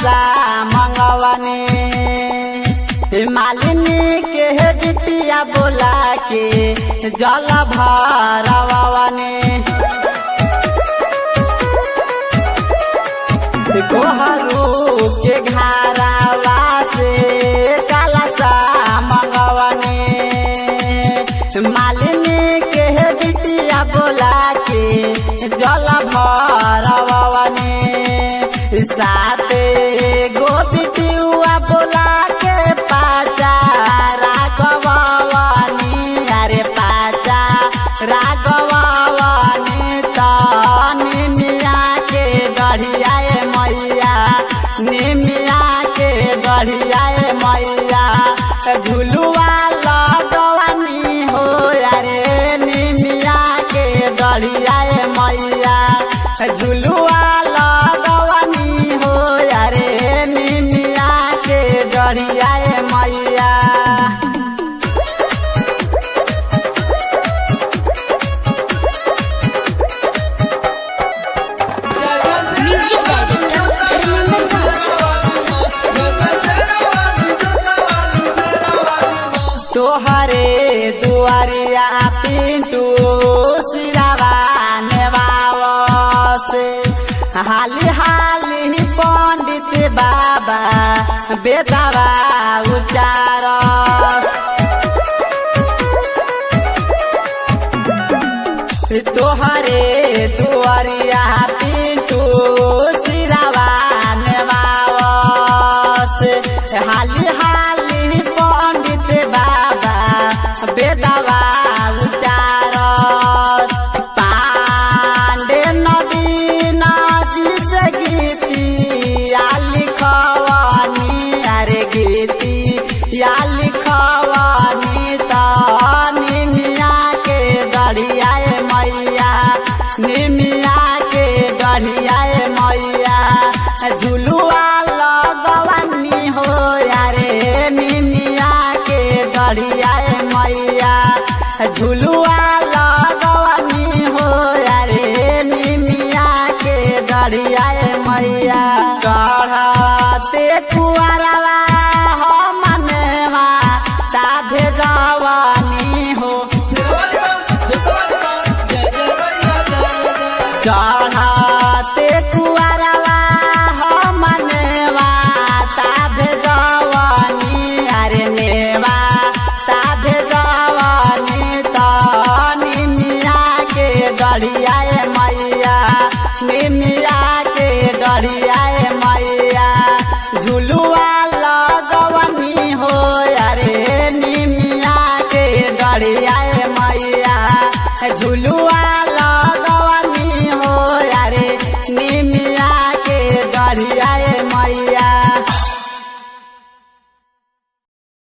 सा मंगवानी मालिनी के बिटिया बोला के जल भरवानी कोहरू के घरावा से काला सा मंगवानी मालिनी के बिटिया बोला के जल भरवानी साथे गो बिटिया बोला के पाचा राघवानी अरे पाचा राघवानी तनी मिया के गढ़िया मैया निमिया के गढ़िया मैया झुलुआ लगवानी हो अरे निमिया के गढ़िया मैया झुलुआ लगवानी हो अरे निमिया के गढ़िया मैया तोहरे दुआरिया पिंटू सिरावा नेवावस हाली हाली पंडित बाबा बेदावा उचारस तोहरे दुआरिया पिंटू सिरावा नेवावस हाली हाली पंडित बाबा बेदावा उचारस पांडे नवीन जी से गीतिया लिखवानी अरे गीतिया लिखवानी तनी मिया के गढ़िया मैया निमिया के गढ़िया मैया झुलुआ लगवानी हो यारे निमिया के गढ़िया मैया झुलुआ लगवानी हो यारे निमिया के गढ़िया मैया गढ़ते कुआर